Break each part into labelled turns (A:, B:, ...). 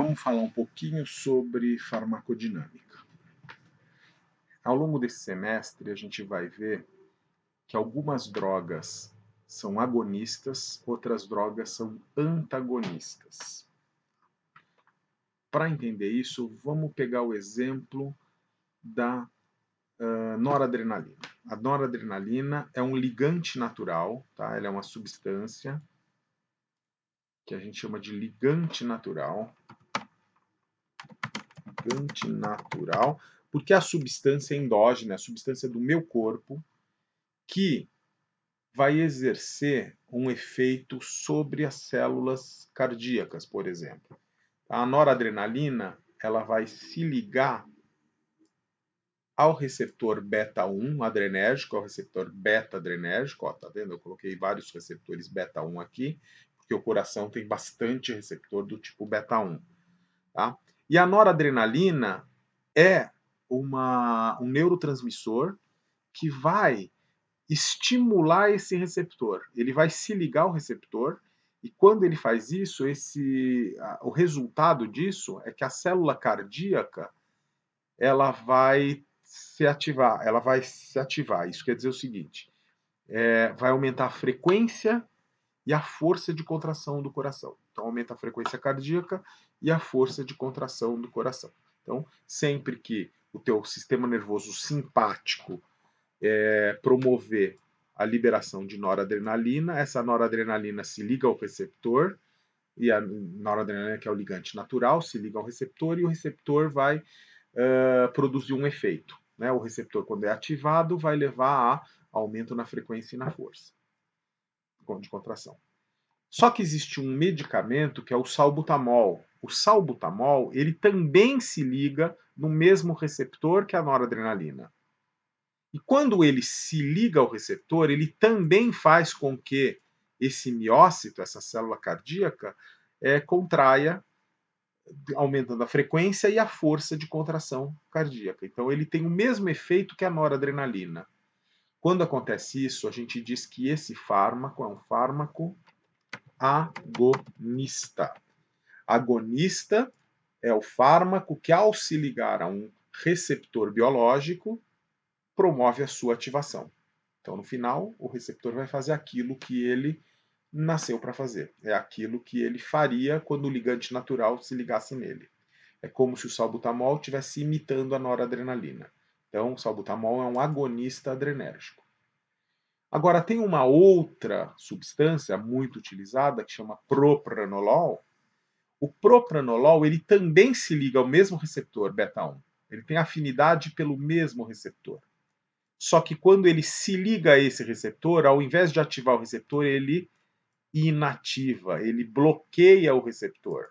A: vamos falar um pouquinho sobre farmacodinâmica. Ao longo desse semestre, a gente vai ver que algumas drogas são agonistas, outras drogas são antagonistas. Para entender isso, vamos pegar o exemplo da noradrenalina. A noradrenalina é um ligante natural, tá? Ela é uma substância que a gente chama de ligante natural. Ligante natural, porque a substância endógena, a substância do meu corpo, que vai exercer um efeito sobre as células cardíacas, por exemplo. A noradrenalina, ela vai se ligar ao receptor beta-1 adrenérgico, ao receptor beta-adrenérgico, ó, tá vendo? Eu coloquei vários receptores beta-1 aqui, porque o coração tem bastante receptor do tipo beta-1, tá? E a noradrenalina é um neurotransmissor que vai estimular esse receptor. Ele vai se ligar ao receptor e quando ele faz isso, o resultado disso é que a célula cardíaca ela vai se ativar. Isso quer dizer o seguinte: vai aumentar a frequência e a força de contração do coração. Então aumenta a frequência cardíaca e a força de contração do coração. Então, sempre que o teu sistema nervoso simpático promover a liberação de noradrenalina, essa noradrenalina se liga ao receptor, e a noradrenalina, que é o ligante natural, se liga ao receptor, e o receptor vai produzir um efeito. Né? O receptor, quando é ativado, vai levar a aumento na frequência e na força de contração. Só que existe um medicamento que é o salbutamol. O salbutamol, ele também se liga no mesmo receptor que a noradrenalina. E quando ele se liga ao receptor, ele também faz com que esse miócito, essa célula cardíaca, contraia, aumentando a frequência e a força de contração cardíaca. Então ele tem o mesmo efeito que a noradrenalina. Quando acontece isso, a gente diz que esse fármaco é um fármaco agonista. Agonista é o fármaco que, ao se ligar a um receptor biológico, promove a sua ativação. Então, no final, o receptor vai fazer aquilo que ele nasceu para fazer. É aquilo que ele faria quando o ligante natural se ligasse nele. É como se o salbutamol estivesse imitando a noradrenalina. Então, o salbutamol é um agonista adrenérgico. Agora, tem uma outra substância muito utilizada que chama propranolol. O propranolol ele também se liga ao mesmo receptor beta-1. Ele tem afinidade pelo mesmo receptor. Só que quando ele se liga a esse receptor, ao invés de ativar o receptor, ele inativa, ele bloqueia o receptor.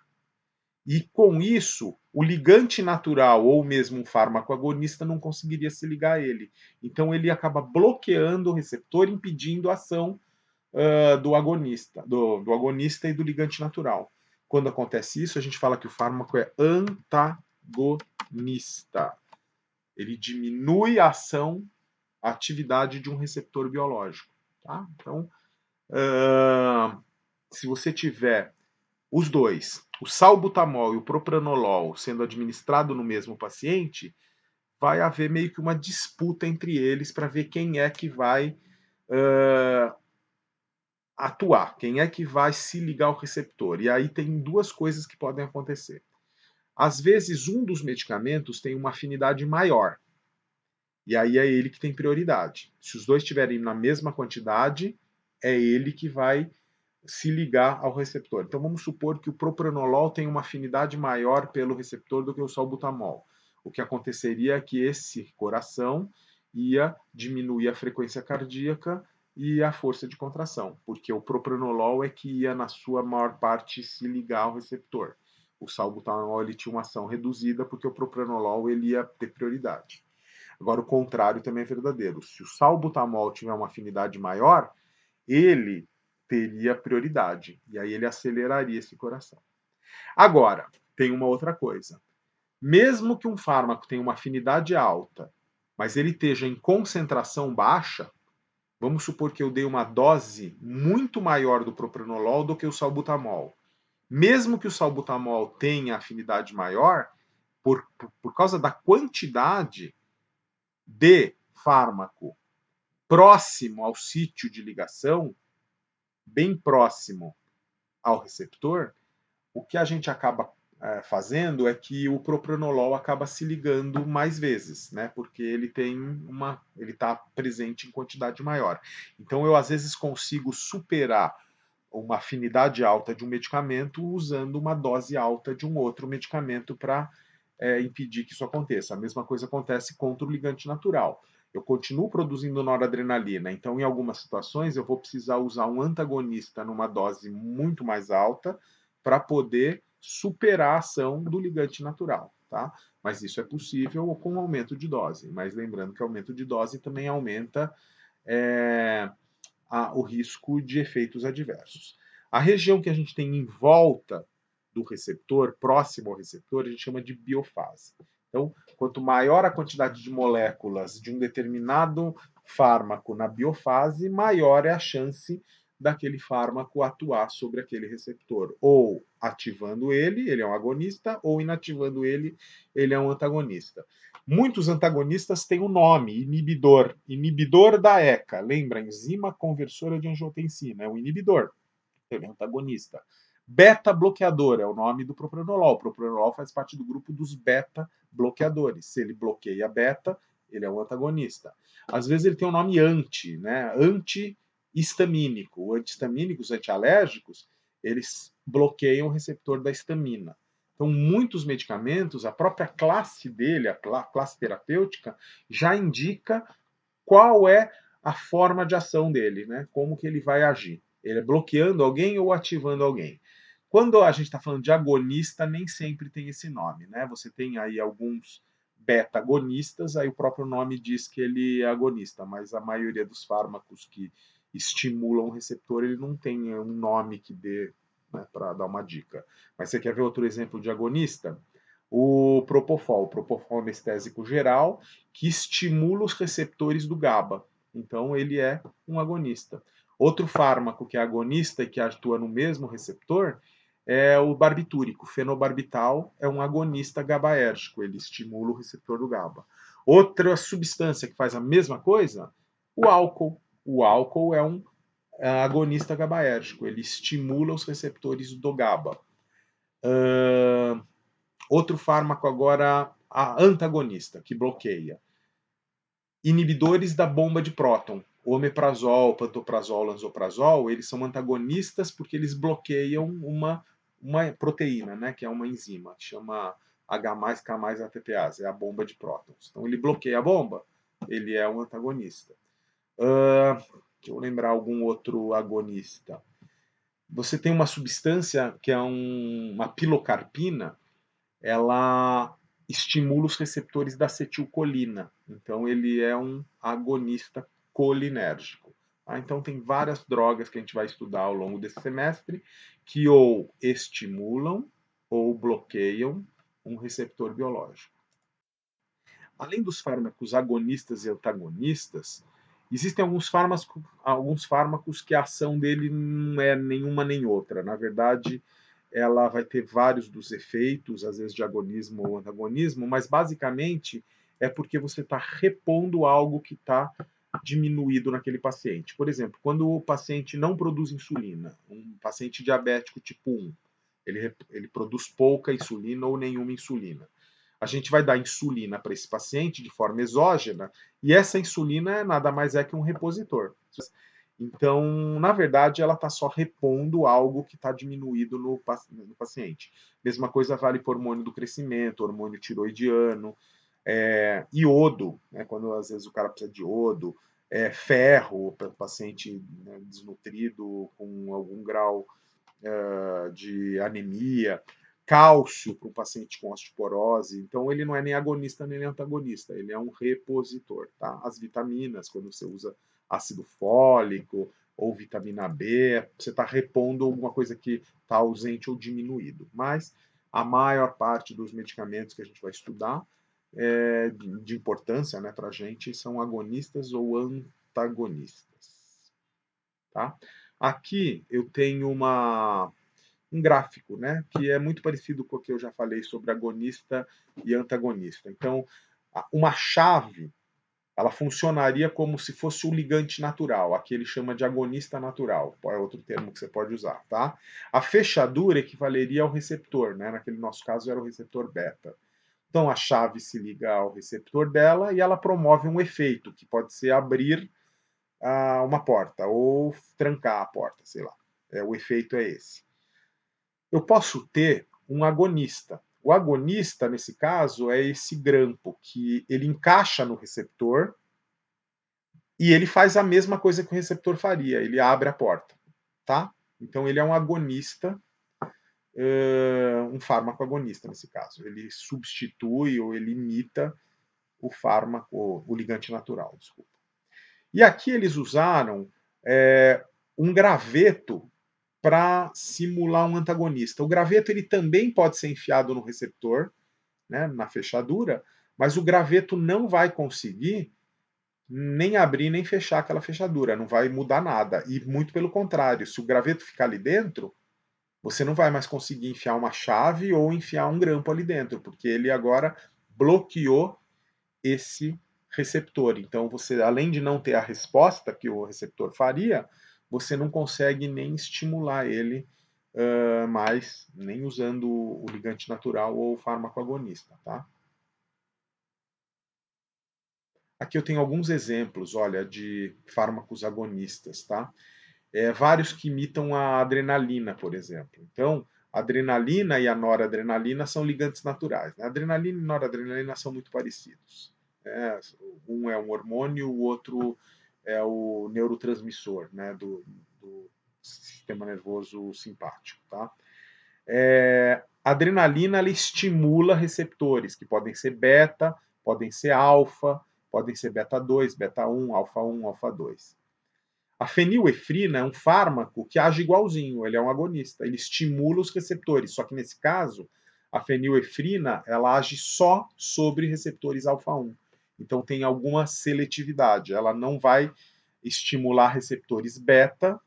A: E com isso, o ligante natural ou mesmo um fármaco agonista não conseguiria se ligar a ele. Então ele acaba bloqueando o receptor, impedindo a ação do agonista e do ligante natural. Quando acontece isso, a gente fala que o fármaco é antagonista. Ele diminui a ação, a atividade de um receptor biológico. Tá? Então, se você tiver os dois, o salbutamol e o propranolol, sendo administrado no mesmo paciente, vai haver meio que uma disputa entre eles para ver quem é que vai atuar, quem é que vai se ligar ao receptor. E aí tem duas coisas que podem acontecer. Às vezes, um dos medicamentos tem uma afinidade maior. E aí é ele que tem prioridade. Se os dois estiverem na mesma quantidade, é ele que vai se ligar ao receptor. Então vamos supor que o propranolol tem uma afinidade maior pelo receptor do que o salbutamol. O que aconteceria é que esse coração ia diminuir a frequência cardíaca e a força de contração, porque o propranolol é que ia, na sua maior parte, se ligar ao receptor. O salbutamol ele tinha uma ação reduzida, porque o propranolol ele ia ter prioridade. Agora, o contrário também é verdadeiro. Se o salbutamol tiver uma afinidade maior, ele teria prioridade. E aí ele aceleraria esse coração. Agora, tem uma outra coisa. Mesmo que um fármaco tenha uma afinidade alta, mas ele esteja em concentração baixa, vamos supor que eu dei uma dose muito maior do propranolol do que o salbutamol. Mesmo que o salbutamol tenha afinidade maior, por causa da quantidade de fármaco próximo ao sítio de ligação, bem próximo ao receptor, o que a gente acaba fazendo é que o propranolol acaba se ligando mais vezes, né? Porque ele está presente em quantidade maior. Então eu às vezes consigo superar uma afinidade alta de um medicamento usando uma dose alta de um outro medicamento para impedir que isso aconteça. A mesma coisa acontece contra o ligante natural. Eu continuo produzindo noradrenalina, então em algumas situações eu vou precisar usar um antagonista numa dose muito mais alta para poder superar a ação do ligante natural, tá? Mas isso é possível com aumento de dose. Mas lembrando que aumento de dose também aumenta o risco de efeitos adversos. A região que a gente tem em volta do receptor, próximo ao receptor, a gente chama de biofase. Então, quanto maior a quantidade de moléculas de um determinado fármaco na biofase, maior é a chance daquele fármaco atuar sobre aquele receptor, ou ativando ele é um agonista, ou inativando ele é um antagonista. Muitos antagonistas têm um nome, inibidor, inibidor da ECA, lembra? Enzima conversora de angiotensina, é um inibidor, ele é um antagonista. Beta-bloqueador é o nome do propranolol. O propranolol faz parte do grupo dos beta-bloqueadores. Se ele bloqueia beta, ele é um antagonista. Às vezes ele tem um nome anti, né? Antihistamínico. Os antihistamínicos, antialérgicos, eles bloqueiam o receptor da histamina. Então, muitos medicamentos, a própria classe dele, a classe terapêutica, já indica qual é a forma de ação dele, né? Como que ele vai agir. Ele é bloqueando alguém ou ativando alguém. Quando a gente está falando de agonista, nem sempre tem esse nome, né? Você tem aí alguns beta-agonistas, aí o próprio nome diz que ele é agonista, mas a maioria dos fármacos que estimulam o receptor, ele não tem um nome que dê, né, para dar uma dica. Mas você quer ver outro exemplo de agonista? O propofol anestésico geral, que estimula os receptores do GABA. Então, ele é um agonista. Outro fármaco que é agonista e que atua no mesmo receptor é o barbitúrico. Fenobarbital é um agonista GABAérgico, ele estimula o receptor do GABA. Outra substância que faz a mesma coisa, o álcool. O álcool é um agonista GABAérgico, ele estimula os receptores do GABA. Outro fármaco agora, a antagonista, que bloqueia. Inibidores da bomba de próton. O omeprazol, pantoprazol, lansoprazol, eles são antagonistas porque eles bloqueiam uma proteína, né, que é uma enzima, que chama H+K+ATPase, é a bomba de prótons. Então ele bloqueia a bomba, ele é um antagonista. Deixa eu lembrar algum outro agonista. Você tem uma substância que é uma pilocarpina, ela estimula os receptores da acetilcolina. Então, ele é um agonista colinérgico. Então, tem várias drogas que a gente vai estudar ao longo desse semestre que ou estimulam ou bloqueiam um receptor biológico. Além dos fármacos agonistas e antagonistas, existem alguns fármacos que a ação dele não é nenhuma nem outra. Na verdade, ela vai ter vários dos efeitos, às vezes de agonismo ou antagonismo, mas basicamente é porque você está repondo algo que está diminuído naquele paciente. Por exemplo, quando o paciente não produz insulina, um paciente diabético tipo 1, ele produz pouca insulina ou nenhuma insulina. A gente vai dar insulina para esse paciente de forma exógena e essa insulina nada mais é que um repositor. Então, na verdade, ela está só repondo algo que está diminuído no paciente. Mesma coisa vale para o hormônio do crescimento, hormônio tiroidiano, iodo, né, quando às vezes o cara precisa de iodo, ferro para o paciente, né, desnutrido com algum grau de anemia, cálcio para um paciente com osteoporose. Então, ele não é nem agonista nem antagonista, ele é um repositor. Tá? As vitaminas, quando você usa ácido fólico ou vitamina B, você está repondo alguma coisa que está ausente ou diminuído. Mas a maior parte dos medicamentos que a gente vai estudar de importância, né, para a gente são agonistas ou antagonistas. Tá? Aqui eu tenho um gráfico, né, que é muito parecido com o que eu já falei sobre agonista e antagonista. Então, uma chave, ela funcionaria como se fosse o ligante natural, aqui ele chama de agonista natural, é outro termo que você pode usar, tá? A fechadura equivaleria ao receptor, né? Naquele nosso caso era o receptor beta. Então a chave se liga ao receptor dela e ela promove um efeito, que pode ser abrir uma porta ou trancar a porta, sei lá. O efeito é esse. Eu posso ter um agonista. O agonista, nesse caso, é esse grampo que ele encaixa no receptor e ele faz a mesma coisa que o receptor faria, ele abre a porta, tá? Então ele é um agonista, um fármaco agonista nesse caso. Ele substitui ou ele imita o fármaco, o ligante natural, desculpa. E aqui eles usaram um graveto para simular um antagonista. O graveto ele também pode ser enfiado no receptor, né, na fechadura, mas o graveto não vai conseguir nem abrir nem fechar aquela fechadura, não vai mudar nada. E muito pelo contrário, se o graveto ficar ali dentro, você não vai mais conseguir enfiar uma chave ou enfiar um grampo ali dentro, porque ele agora bloqueou esse receptor. Então, você, além de não ter a resposta que o receptor faria, você não consegue nem estimular ele mais, nem usando o ligante natural ou o fármaco agonista, tá? Aqui eu tenho alguns exemplos, olha, de fármacos agonistas, tá? Vários que imitam a adrenalina, por exemplo. Então, a adrenalina e a noradrenalina são ligantes naturais, né? A adrenalina e a noradrenalina são muito parecidos. Né? Um é um hormônio, o outro é o neurotransmissor, né? Do sistema nervoso simpático, tá? A adrenalina ela estimula receptores que podem ser beta, podem ser alfa, podem ser beta 2, beta 1, alfa 2. A fenilefrina é um fármaco que age igualzinho, ele é um agonista, ele estimula os receptores, só que nesse caso, a fenilefrina ela age só sobre receptores alfa 1. Então tem alguma seletividade, ela não vai estimular receptores beta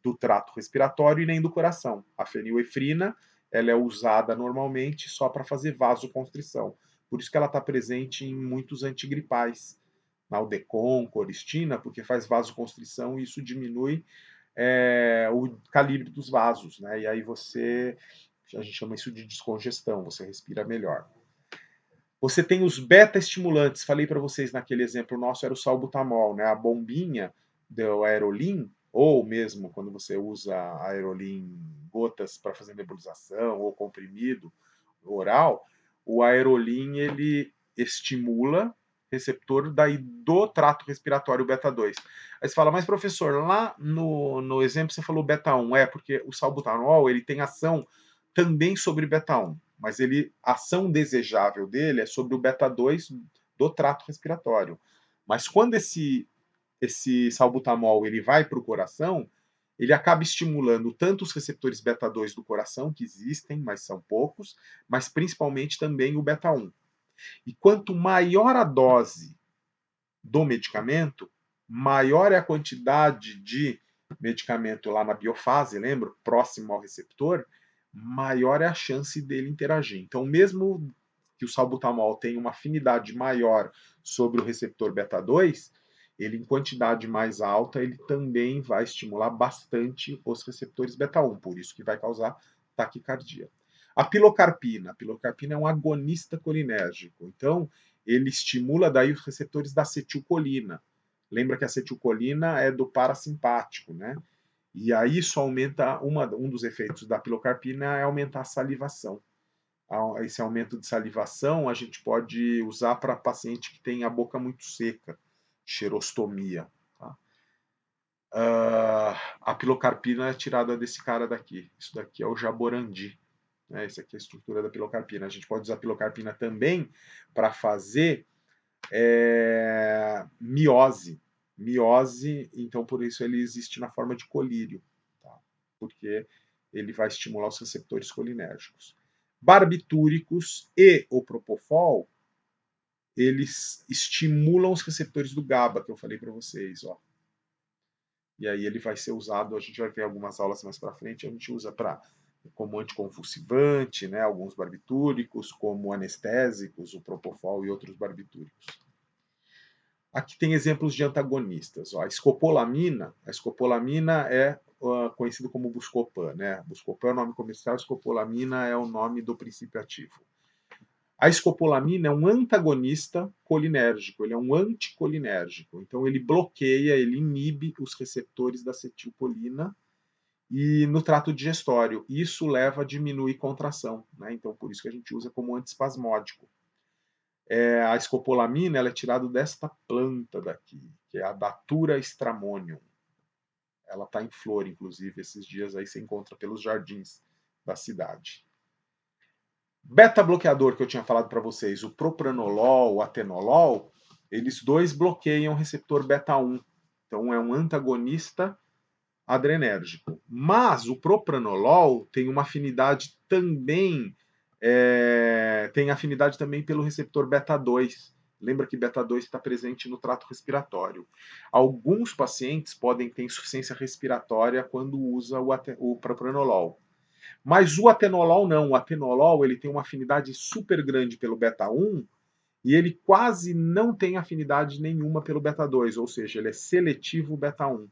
A: do trato respiratório e nem do coração. A fenilefrina ela é usada normalmente só para fazer vasoconstrição. Por isso que ela está presente em muitos antigripais, Naldecon, coristina, porque faz vasoconstrição e isso diminui o calibre dos vasos, né? E aí a gente chama isso de descongestão, você respira melhor. Você tem os beta-estimulantes, falei para vocês naquele exemplo nosso, era o salbutamol, né? A bombinha do Aerolim, ou mesmo quando você usa Aerolim gotas para fazer nebulização, ou comprimido oral, o Aerolim ele estimula receptor do trato respiratório beta 2. Aí você fala, mas professor, lá no exemplo você falou beta 1, porque o salbutamol ele tem ação também sobre beta 1, mas a ação desejável dele é sobre o beta 2 do trato respiratório. Mas quando esse salbutamol ele vai para o coração, ele acaba estimulando tanto os receptores beta 2 do coração, que existem, mas são poucos, mas principalmente também o beta 1. E quanto maior a dose do medicamento, maior é a quantidade de medicamento lá na biofase, lembra? Próximo ao receptor, maior é a chance dele interagir. Então, mesmo que o salbutamol tenha uma afinidade maior sobre o receptor beta 2, ele em quantidade mais alta, ele também vai estimular bastante os receptores beta 1, por isso que vai causar taquicardia. A pilocarpina é um agonista colinérgico, então ele estimula daí os receptores da acetilcolina. Lembra que a acetilcolina é do parasimpático, né? E aí isso aumenta, um dos efeitos da pilocarpina é aumentar a salivação. Esse aumento de salivação a gente pode usar para paciente que tem a boca muito seca, xerostomia. Tá? A pilocarpina é tirada desse cara daqui. Isso daqui é o jaborandi. Né? Essa aqui é a estrutura da pilocarpina. A gente pode usar a pilocarpina também para fazer miose. Miose, então por isso ele existe na forma de colírio, tá? Porque ele vai estimular os receptores colinérgicos. Barbitúricos e o propofol, eles estimulam os receptores do GABA, que eu falei para vocês, ó. E aí ele vai ser usado, a gente vai ver algumas aulas mais para frente, a gente usa para como anticonvulsivante, né, alguns barbitúricos, como anestésicos, o propofol e outros barbitúricos. Aqui tem exemplos de antagonistas. Ó, a escopolamina é conhecido como Buscopan, né? Buscopan é o nome comercial, escopolamina é o nome do princípio ativo. A escopolamina é um antagonista colinérgico, ele é um anticolinérgico. Então ele bloqueia, ele inibe os receptores da acetilcolina e no trato digestório. Isso leva a diminuir contração, né? Então por isso que a gente usa como antiespasmódico. A escopolamina ela é tirada desta planta daqui, que é a Datura stramonium. Ela está em flor, inclusive, esses dias aí você encontra pelos jardins da cidade. Beta-bloqueador que eu tinha falado para vocês, o propranolol, o atenolol, eles dois bloqueiam o receptor beta-1. Então é um antagonista adrenérgico. Mas o propranolol tem uma afinidade também, tem afinidade também pelo receptor beta-2. Lembra que beta-2 está presente no trato respiratório. Alguns pacientes podem ter insuficiência respiratória quando usa o propranolol. Mas o atenolol não. O atenolol ele tem uma afinidade super grande pelo beta-1 e ele quase não tem afinidade nenhuma pelo beta-2, ou seja, ele é seletivo beta-1.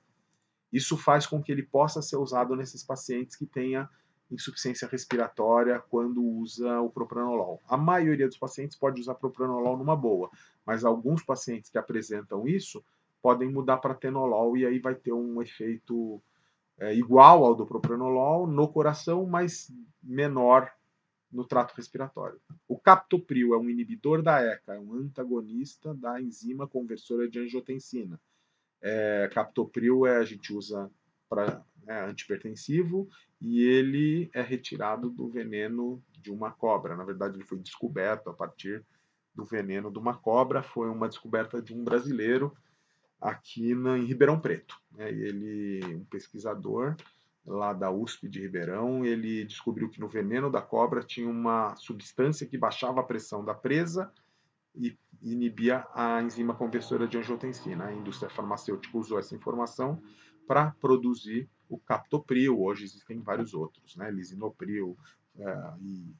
A: Isso faz com que ele possa ser usado nesses pacientes que tenha insuficiência respiratória quando usa o propranolol. A maioria dos pacientes pode usar propranolol numa boa, mas alguns pacientes que apresentam isso podem mudar para atenolol e aí vai ter um efeito igual ao do propranolol no coração, mas menor no trato respiratório. O captopril é um inibidor da ECA, é um antagonista da enzima conversora de angiotensina. Captopril a gente usa para antihipertensivo e ele é retirado do veneno de uma cobra. Na verdade, ele foi descoberto a partir do veneno de uma cobra. Foi uma descoberta de um brasileiro aqui em Ribeirão Preto. Ele, um pesquisador lá da USP de Ribeirão, ele descobriu que no veneno da cobra tinha uma substância que baixava a pressão da presa e inibia a enzima conversora de angiotensina. A indústria farmacêutica usou essa informação para produzir o captopril. Hoje existem vários outros, né? Lisinopril e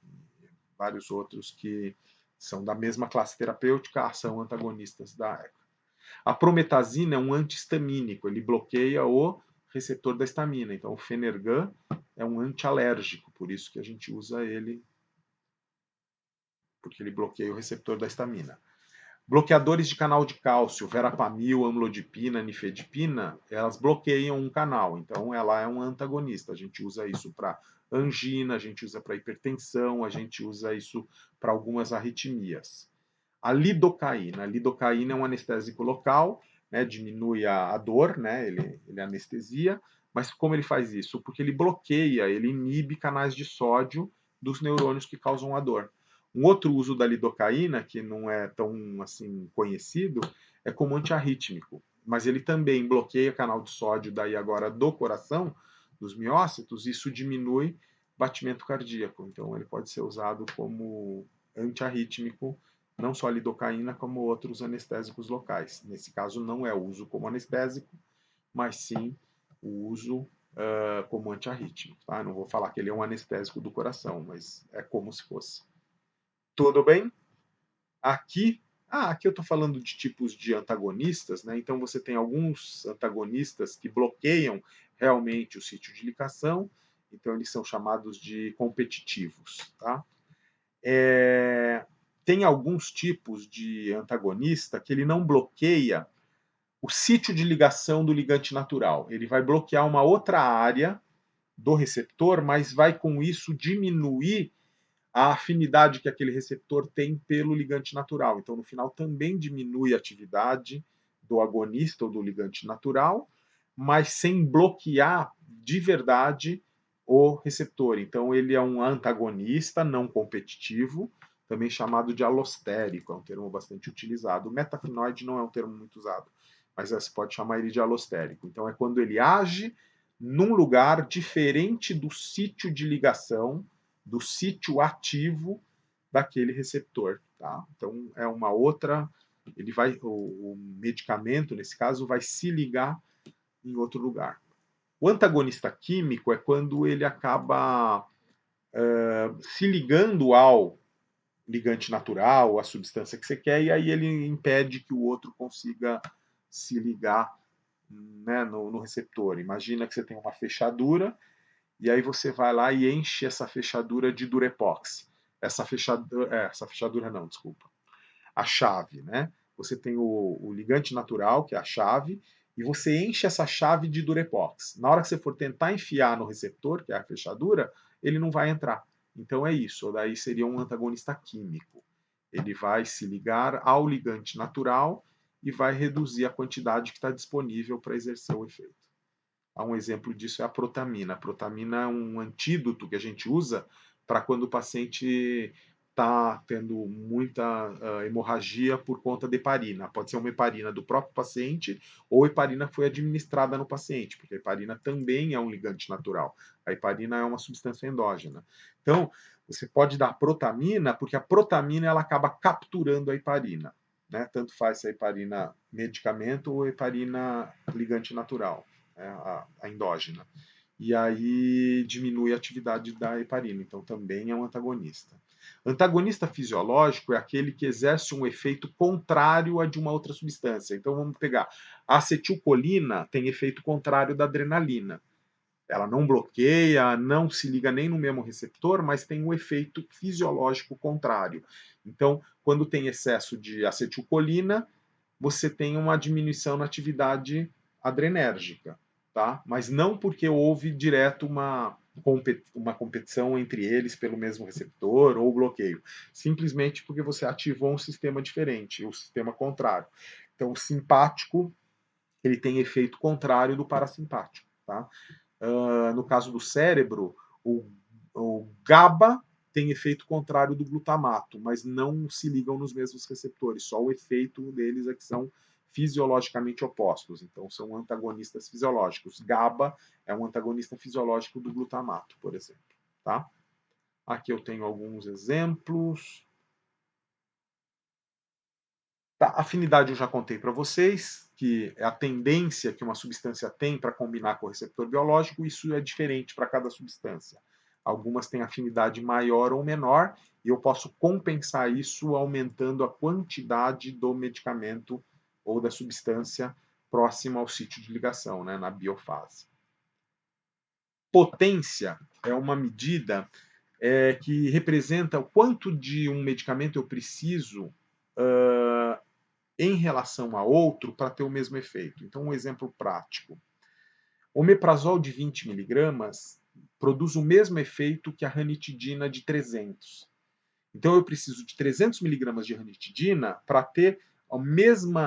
A: vários outros que são da mesma classe terapêutica, são antagonistas da ECA. A prometazina é um antihistamínico, ele bloqueia o receptor da histamina. Então, o Fenergan é um antialérgico, por isso que a gente usa ele, porque ele bloqueia o receptor da histamina. Bloqueadores de canal de cálcio, verapamil, amlodipina, nifedipina, elas bloqueiam um canal, então ela é um antagonista. A gente usa isso para angina, a gente usa para hipertensão, a gente usa isso para algumas arritmias. A lidocaína é um anestésico local, né, diminui a dor, né, ele anestesia, mas como ele faz isso? Porque ele bloqueia, ele inibe canais de sódio dos neurônios que causam a dor. Um outro uso da lidocaína, que não é tão assim conhecido, é como antiarrítmico, mas ele também bloqueia canal de sódio daí agora do coração, dos miócitos, e isso diminui batimento cardíaco. Então ele pode ser usado como antiarrítmico, não só a lidocaína, como outros anestésicos locais. Nesse caso não é o uso como anestésico, mas sim o uso como antiarrítmico. Tá? Não vou falar que ele é um anestésico do coração, mas é como se fosse. Tudo bem? Aqui eu estou falando de tipos de antagonistas, né? Então você tem alguns antagonistas que bloqueiam realmente o sítio de ligação, então eles são chamados de competitivos, tá? Tem alguns tipos de antagonista que ele não bloqueia o sítio de ligação do ligante natural. Ele vai bloquear uma outra área do receptor, mas vai com isso diminuir a afinidade que aquele receptor tem pelo ligante natural. Então, no final, também diminui a atividade do agonista ou do ligante natural, mas sem bloquear de verdade o receptor. Então, ele é um antagonista não competitivo, também chamado de alostérico, é um termo bastante utilizado. O metafenoide não é um termo muito usado, mas você pode chamar ele de alostérico. Então, é quando ele age num lugar diferente do sítio de ligação, do sítio ativo daquele receptor, tá? Então é uma outra, ele vai, o medicamento nesse caso vai se ligar em outro lugar. O antagonista químico é quando ele acaba se ligando ao ligante natural, a substância que você quer, e aí ele impede que o outro consiga se ligar, né, no receptor. Imagina que você tem uma fechadura, e aí você vai lá e enche essa fechadura de durepox. Essa fechadura não, desculpa. A chave, né? Você tem o ligante natural, que é a chave, e você enche essa chave de durepox. Na hora que você for tentar enfiar no receptor, que é a fechadura, ele não vai entrar. Então é isso, daí seria um antagonista químico. Ele vai se ligar ao ligante natural e vai reduzir a quantidade que está disponível para exercer o efeito. Um exemplo disso é a protamina. A protamina é um antídoto que a gente usa para quando o paciente está tendo muita hemorragia por conta de heparina. Pode ser uma heparina do próprio paciente ou heparina que foi administrada no paciente, porque a heparina também é um ligante natural. A heparina é uma substância endógena. Então, você pode dar protamina, porque a protamina ela acaba capturando a heparina. Né? Tanto faz se a heparina medicamento ou heparina ligante natural, né? A endógena. E aí diminui a atividade da heparina, então também é um antagonista. Antagonista fisiológico é aquele que exerce um efeito contrário a de uma outra substância. Então vamos pegar a acetilcolina, tem efeito contrário da adrenalina. Ela não bloqueia, não se liga nem no mesmo receptor, mas tem um efeito fisiológico contrário. Então, quando tem excesso de acetilcolina, você tem uma diminuição na atividade adrenérgica, tá? Mas não porque houve direto uma competição entre eles pelo mesmo receptor ou bloqueio. Simplesmente porque você ativou um sistema diferente, o sistema contrário. Então, o simpático ele tem efeito contrário do parasimpático, tá? No caso do cérebro, o GABA tem efeito contrário do glutamato, mas não se ligam nos mesmos receptores, só o efeito deles é que são fisiologicamente opostos, então são antagonistas fisiológicos. GABA é um antagonista fisiológico do glutamato, por exemplo. Tá? Aqui eu tenho alguns exemplos. Tá, afinidade eu já contei para vocês, que é a tendência que uma substância tem para combinar com o receptor biológico, isso é diferente para cada substância. Algumas têm afinidade maior ou menor, e eu posso compensar isso aumentando a quantidade do medicamento ou da substância próxima ao sítio de ligação, né, na biofase. Potência é uma medida que representa o quanto de um medicamento eu preciso em relação a outro para ter o mesmo efeito. Então, um exemplo prático. O omeprazol de 20 miligramas produz o mesmo efeito que a ranitidina de 300. Então, eu preciso de 300 miligramas de ranitidina para ter o mesmo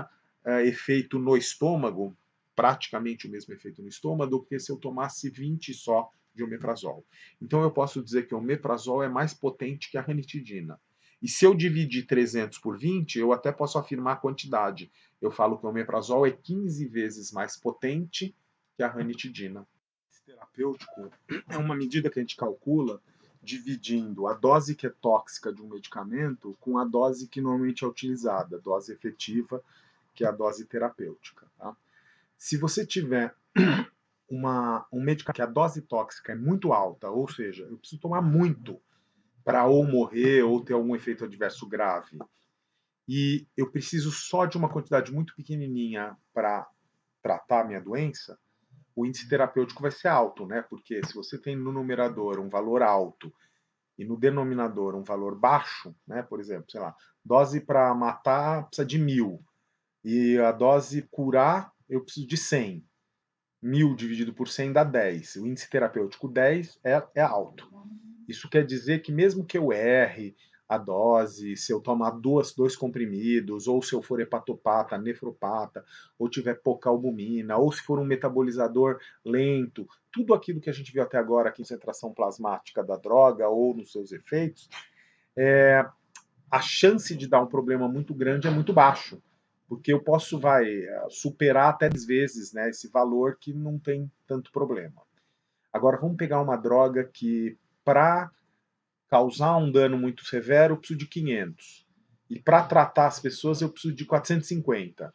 A: efeito no estômago, praticamente o mesmo efeito no estômago, do que se eu tomasse 20 só de omeprazol. Então, eu posso dizer que o omeprazol é mais potente que a ranitidina. E se eu dividir 300 por 20, eu até posso afirmar a quantidade. Eu falo que o omeprazol é 15 vezes mais potente que a ranitidina. Esse terapêutico é uma medida que a gente calcula dividindo a dose que é tóxica de um medicamento com a dose que normalmente é utilizada, a dose efetiva, que é a dose terapêutica. Tá? Se você tiver um medicamento que a dose tóxica é muito alta, ou seja, eu preciso tomar muito para ou morrer ou ter algum efeito adverso grave, e eu preciso só de uma quantidade muito pequenininha para tratar a minha doença, o índice terapêutico vai ser alto, né? Porque se você tem no numerador um valor alto e no denominador um valor baixo, né? Por exemplo, sei lá, dose para matar precisa de 1000 e a dose curar eu preciso de 100. 1000 dividido por 100 dá 10. O índice terapêutico 10 é alto. Isso quer dizer que mesmo que eu erre a dose, se eu tomar dois comprimidos, ou se eu for hepatopata, nefropata, ou tiver pouca albumina, ou se for um metabolizador lento, tudo aquilo que a gente viu até agora, a concentração plasmática da droga ou nos seus efeitos, a chance de dar um problema muito grande é muito baixo, porque eu posso superar até 10 vezes, né, esse valor que não tem tanto problema. Agora vamos pegar uma droga que para causar um dano muito severo eu preciso de 500 e para tratar as pessoas eu preciso de 450.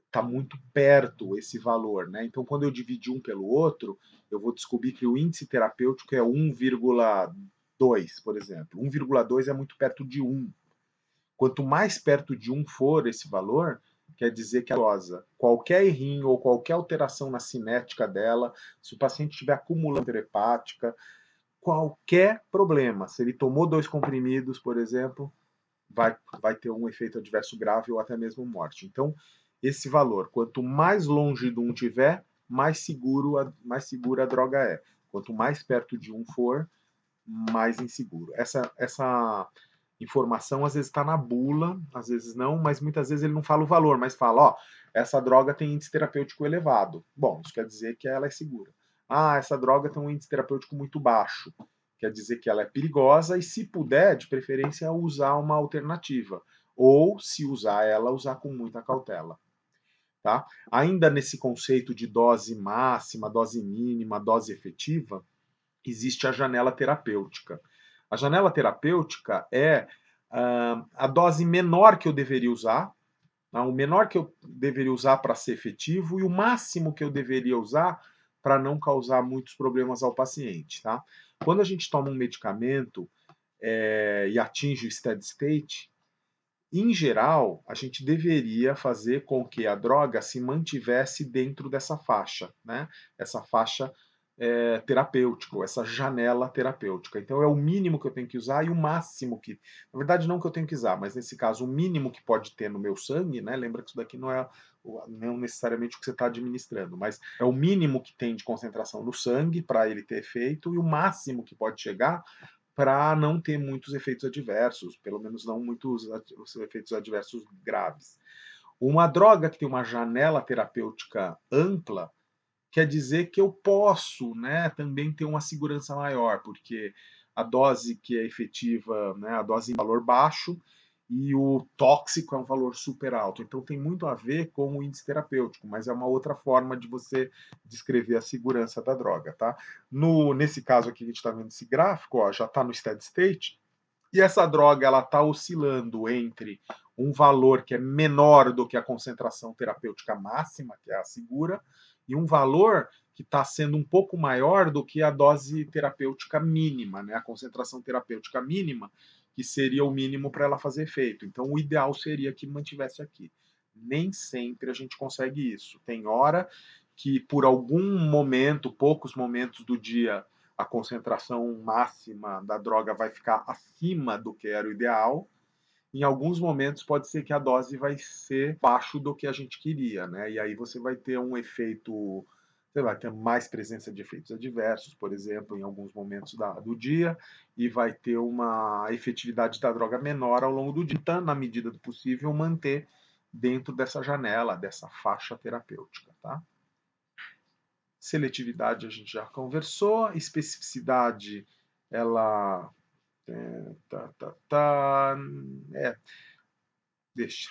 A: Está muito perto esse valor, né? Então quando eu dividir um pelo outro, eu vou descobrir que o índice terapêutico é 1,2 2, por exemplo. 1,2 é muito perto de 1. Quanto mais perto de 1 for esse valor, quer dizer que a dose, qualquer errinho ou qualquer alteração na cinética dela, se o paciente estiver acumulando hepática, qualquer problema, se ele tomou 2 comprimidos, por exemplo, vai ter um efeito adverso grave ou até mesmo morte. Então, esse valor, quanto mais longe de 1 tiver, mais segura a droga é. Quanto mais perto de 1 for, mais inseguro. Essa informação às vezes está na bula, às vezes não, mas muitas vezes ele não fala o valor, mas fala, ó, essa droga tem índice terapêutico elevado. Bom, isso quer dizer que ela é segura. Ah, essa droga tem um índice terapêutico muito baixo. Quer dizer que ela é perigosa e, se puder, de preferência, usar uma alternativa. Ou, se usar ela, usar com muita cautela. Tá? Ainda nesse conceito de dose máxima, dose mínima, dose efetiva, existe a janela terapêutica. A janela terapêutica é a dose menor que eu deveria usar, o menor que eu deveria usar para ser efetivo e o máximo que eu deveria usar para não causar muitos problemas ao paciente. Tá? Quando a gente toma um medicamento e atinge o steady state, em geral, a gente deveria fazer com que a droga se mantivesse dentro dessa faixa, né? Essa faixa terapêutica, essa janela terapêutica. Então é o mínimo que eu tenho que usar e o máximo que. Na verdade, não que eu tenho que usar, mas nesse caso, o mínimo que pode ter no meu sangue, né? Lembra que isso daqui não necessariamente o que você está administrando, mas é o mínimo que tem de concentração no sangue para ele ter efeito e o máximo que pode chegar para não ter muitos efeitos adversos, pelo menos não muitos efeitos adversos graves. Uma droga que tem uma janela terapêutica ampla quer dizer que eu posso, né, também ter uma segurança maior, porque a dose que é efetiva, né, a dose em valor baixo, e o tóxico é um valor super alto. Então tem muito a ver com o índice terapêutico, mas é uma outra forma de você descrever a segurança da droga, tá? Nesse caso aqui que a gente está vendo esse gráfico, ó, já está no steady state, e essa droga ela está oscilando entre um valor que é menor do que a concentração terapêutica máxima, que é a segura, e um valor que está sendo um pouco maior do que a dose terapêutica mínima, né? A concentração terapêutica mínima, que seria o mínimo para ela fazer efeito. Então, o ideal seria que mantivesse aqui. Nem sempre a gente consegue isso. Tem hora que, por algum momento, poucos momentos do dia, a concentração máxima da droga vai ficar acima do que era o ideal. Em alguns momentos pode ser que a dose vai ser abaixo do que a gente queria, né? E aí você vai ter um efeito, você vai ter mais presença de efeitos adversos, por exemplo, em alguns momentos do dia, e vai ter uma efetividade da droga menor ao longo do dia, então, na medida do possível, manter dentro dessa janela, dessa faixa terapêutica, tá? Seletividade a gente já conversou, especificidade, ela tá, deixa.